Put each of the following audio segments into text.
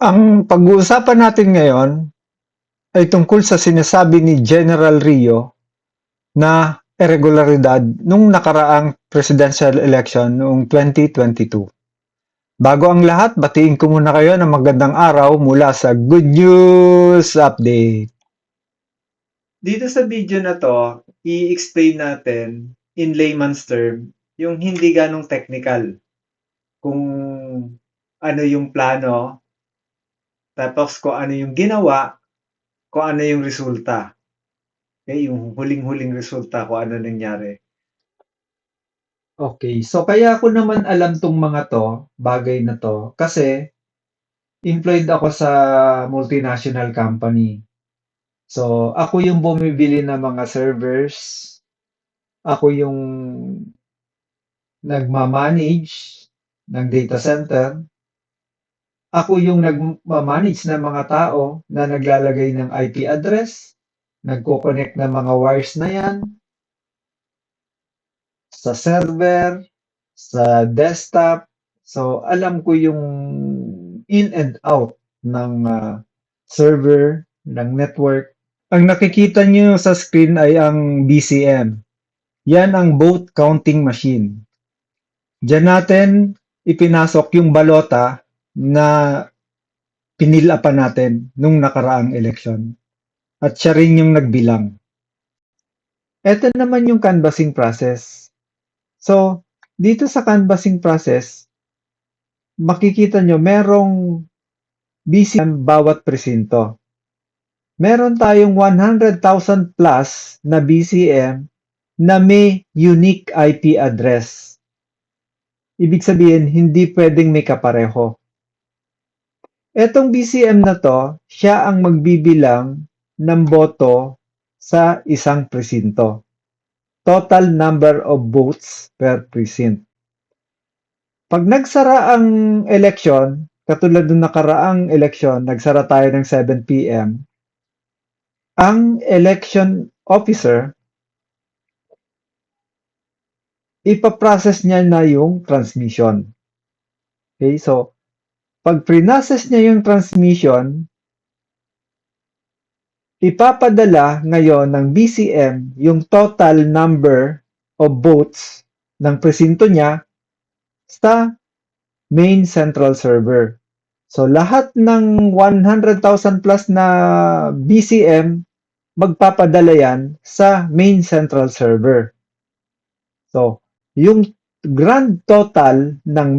Ang pag-uusapan natin ngayon ay tungkol sa sinasabi ni General Rio na irregularidad nung nakaraang presidential election noong 2022. Bago ang lahat, batiin ko muna kayo ng magandang araw mula sa Good News Update. Dito sa video na to, i-explain natin in layman's term yung hindi ganong technical kung ano yung plano, tapos kung ano yung ginawa, kung ano yung resulta. Okay, yung huling-huling resulta kung ano nangyari. Okay, so kaya ko naman alam tong mga to, bagay na to, kasi employed ako sa multinational company. So, ako yung bumibili ng mga servers, ako yung nagma-manage ng data center, ako yung nagma-manage ng mga tao na naglalagay ng IP address, nagko-connect ng mga wires na yan, sa server, sa desktop. So, alam ko yung in and out ng server, ng network. Ang nakikita nyo sa screen ay ang BCM. Yan ang boat counting machine. Diyan natin ipinasok yung balota na pinilapan natin nung nakaraang election. At siya rin yung nagbilang. Ito naman yung canvassing process. So, dito sa canvassing process, makikita nyo merong BCM bawat presinto. Meron tayong 100,000 plus na BCM na may unique IP address. Ibig sabihin, hindi pwedeng may kapareho. Etong BCM na to, siya ang magbibilang ng boto sa isang presinto. Total number of votes per precinct. Pag nagsara ang election, katulad ng nakaraang election, nagsara tayo ng 7 p.m., ang election officer, ipaprocess niya na yung transmission. Okay, so, pag pre-process niya yung transmission, ipapadala ngayon ng BCM yung total number of votes ng presinto niya sa main central server. So, lahat ng 100,000 plus na BCM, magpapadala yan sa main central server. So, yung grand total ng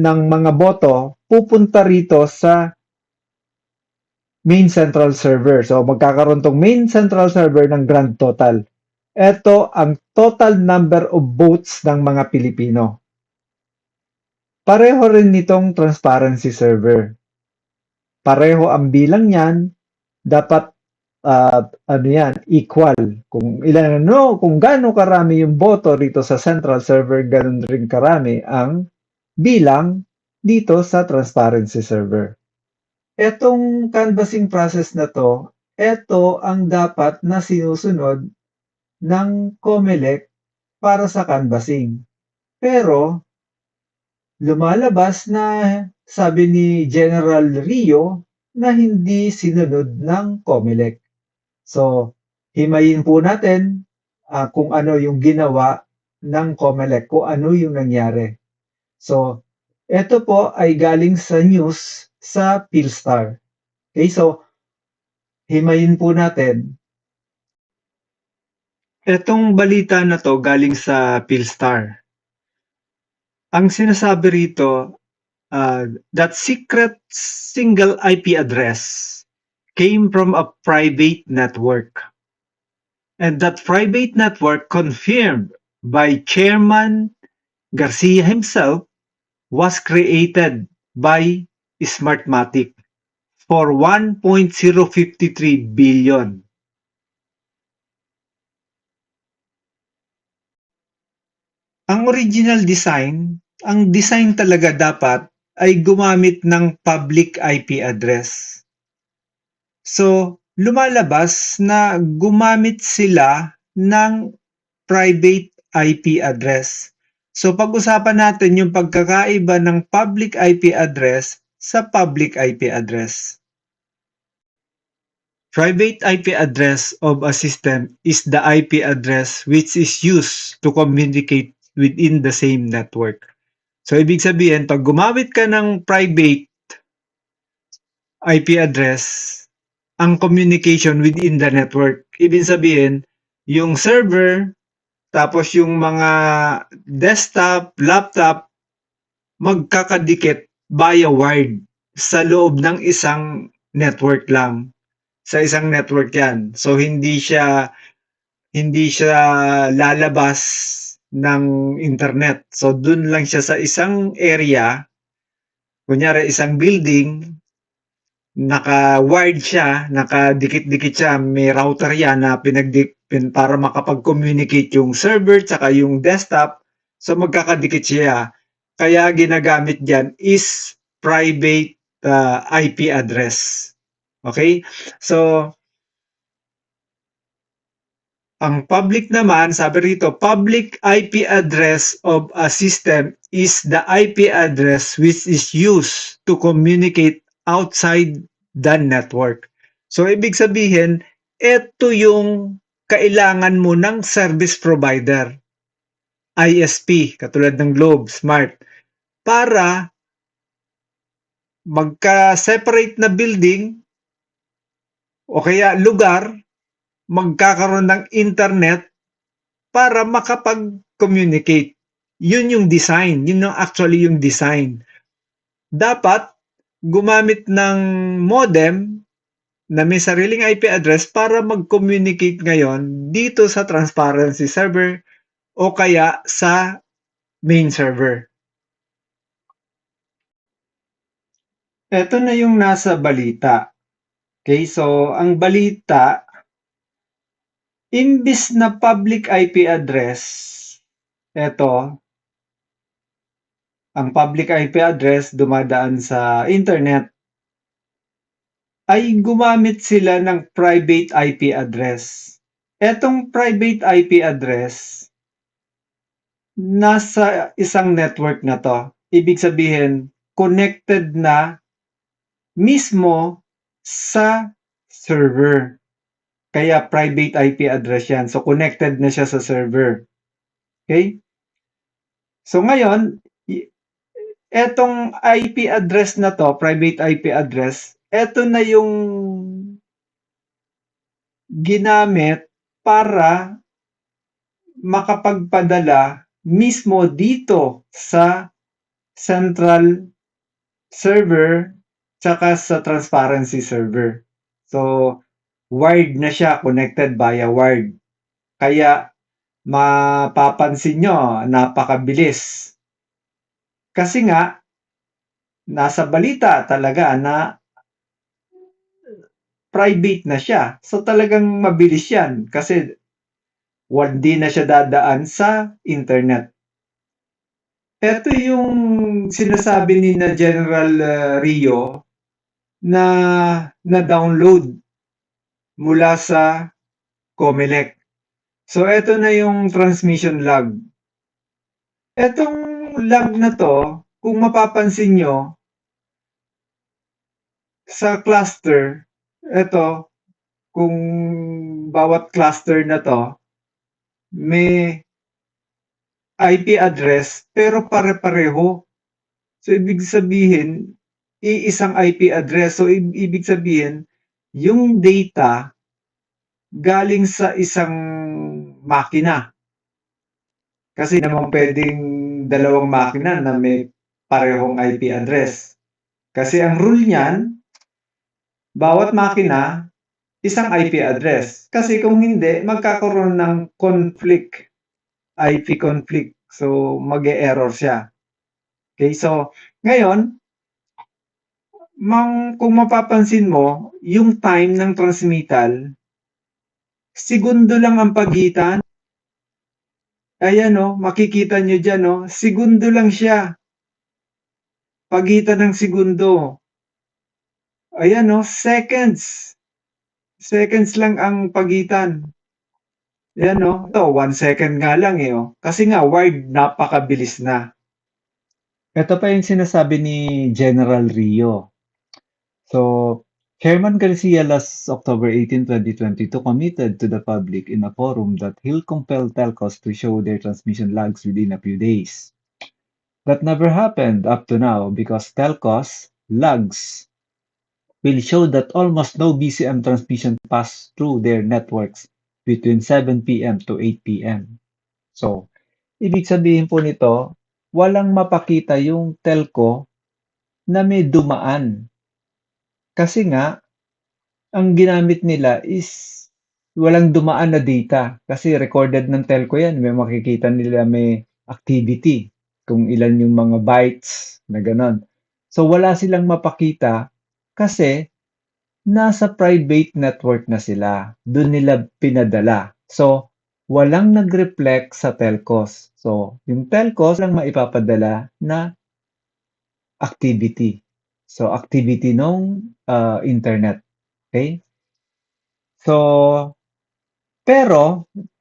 mga boto pupunta rito sa main central server. So, magkakaroon tong main central server ng grand total. Ito ang total number of votes ng mga Pilipino. Pareho rin nitong transparency server. Pareho ang bilang niyan, dapat equal. Kung gaano karami yung boto rito sa central server, ganun rin karami ang bilang dito sa transparency server. Etong canvassing process na to, ito ang dapat na sinusunod ng COMELEC para sa canvassing. Pero lumalabas na sabi ni General Rio na hindi sinunod ng COMELEC. So, himayin po natin kung ano yung ginawa ng COMELEC, kung ano yung nangyari. So, ito po ay galing sa news sa Philstar. Okay, so, himayin po natin. Itong balita na to galing sa Philstar. Ang sinasabi rito, that secret single IP address came from a private network. And that private network, confirmed by Chairman Garcia himself, was created by Smartmatic for 1.053 billion. Ang original design, ang design talaga dapat ay gumamit ng public IP address. So, lumalabas na gumamit sila ng private IP address. So, pag-usapan natin yung pagkakaiba ng public IP address sa public IP address. Private IP address of a system is the IP address which is used to communicate within the same network. So, ibig sabihin, pag gumamit ka ng private IP address, ang communication within the network. Ibig sabihin, yung server, tapos yung mga desktop, laptop, magkakadikit via wired sa loob ng isang network lang. Sa isang network yan. So hindi siya lalabas ng internet. So dun lang siya sa isang area, kunyari isang building, naka-wired siya, nakadikit-dikit siya, may router yan na para makapag-communicate yung server tsaka yung desktop. So magkakadikit siya. Kaya ginagamit diyan is private IP address. Okay? So ang public naman, sabi rito, public IP address of a system is the IP address which is used to communicate outside the network. So, ibig sabihin, ito yung kailangan mo ng service provider, ISP, katulad ng Globe, Smart, para magka-separate na building o kaya lugar, magkakaroon ng internet para makapag-communicate. Yun yung design. Yun yung actually yung design. Dapat gumamit ng modem na may sariling IP address para mag-communicate ngayon dito sa transparency server o kaya sa main server. Ito na yung nasa balita. Okay, so ang balita, imbis na public IP address, ito, ang public IP address dumadaan sa internet, ay gumamit sila ng private IP address. Etong private IP address, nasa isang network na to. Ibig sabihin, connected na mismo sa server. Kaya private IP address yan. So, connected na siya sa server. Okay? So, ngayon, etong IP address na to, private IP address, eto na yung ginamit para makapagpadala mismo dito sa central server tsaka sa transparency server. So, wired na siya, connected via wired. Kaya, mapapansin nyo, napakabilis. Kasi nga, nasa balita talaga na private na siya. So, talagang mabilis yan kasi hindi na siya dadaan sa internet. Ito yung sinasabi ni na General Rio na na-download mula sa COMELEC. So, ito na yung transmission log. Etong log na to, kung mapapansin nyo, sa cluster, ito, kung bawat cluster na to, may IP address, pero pare-pareho. So, ibig sabihin, iisang IP address. So, ibig sabihin, yung data galing sa isang makina. Kasi naman pwedeng dalawang makina na may parehong IP address. Kasi ang rule niyan, bawat makina, isang IP address. Kasi kung hindi, magkakaroon ng conflict, IP conflict. So, mag-e-error siya. Okay, so, ngayon, kung mapapansin mo, yung time ng transmittal, segundo lang ang pagitan. Ayan o, makikita nyo dyan o, segundo lang siya. Pagitan ng segundo. Ayan o, seconds. Seconds lang ang pagitan. Ayan o, ito, 1 second nga lang eh o. Kasi nga, wired, napakabilis na. Ito pa yung sinasabi ni General Rio. So, Chairman Garcia last October 18, 2022 committed to the public in a forum that he'll compel telcos to show their transmission logs within a few days. That never happened up to now because telcos logs will show that almost no BCM transmission passed through their networks between 7 p.m. to 8 p.m. So, ibig sabihin po nito, walang mapakita yung telco na may dumaan. Kasi nga, ang ginamit nila is walang dumaan na data. Kasi recorded ng telco yan. May makikita nila may activity. Kung ilan yung mga bytes na gano'n. So, wala silang mapakita kasi nasa private network na sila. Doon nila pinadala. So, walang nag-reflect sa telcos. So, yung telcos lang maipapadala na activity. So, activity nung internet. Okay? So,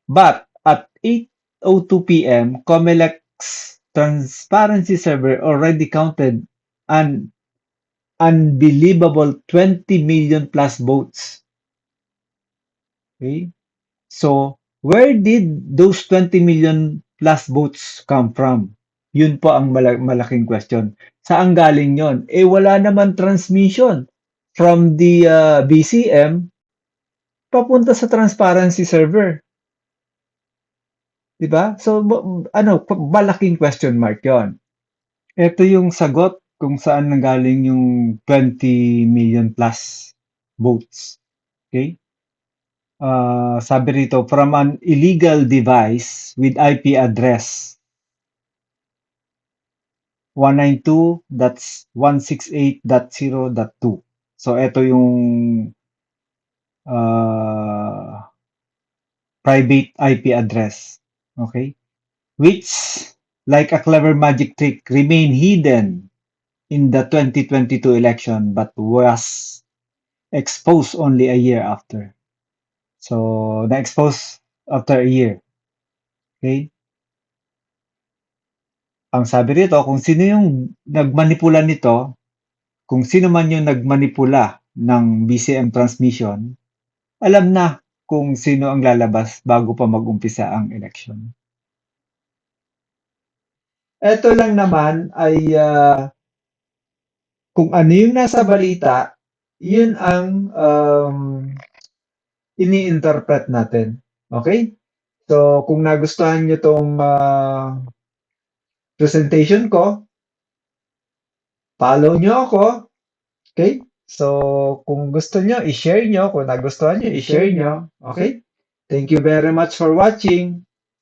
but at 8:02 p.m., COMELEC's transparency server already counted an unbelievable 20 million plus votes. Okay? So, where did those 20 million plus votes come from? Yun po ang malaking question. Saan galing yon? Eh, wala naman transmission from the BCM papunta sa transparency server. 'Di ba? So, malaking question mark yon. Ito yung sagot kung saan nanggaling yung 20 million plus votes. Okay? Sabi rito, from an illegal device with IP address 192.168.0.2. So, ito yung private IP address. Okay? Which, like a clever magic trick, remain hidden in the 2022 election but was exposed only a year after. So, na-expose after a year. Okay? Ang sabi rito, kung sino yung nagmanipula nito, kung sino man yung nagmanipula ng BCM transmission, alam na kung sino ang lalabas bago pa mag-umpisa ang election. Ito lang naman ay kung ano yung nasa balita, yun ang ini-interpret natin. Okay? So, kung nagustuhan nyo tong presentation ko, follow nyo ako. Okay? So, kung gusto nyo, i-share nyo. Kung nagustuhan nyo, i-share nyo. Okay? Thank you very much for watching.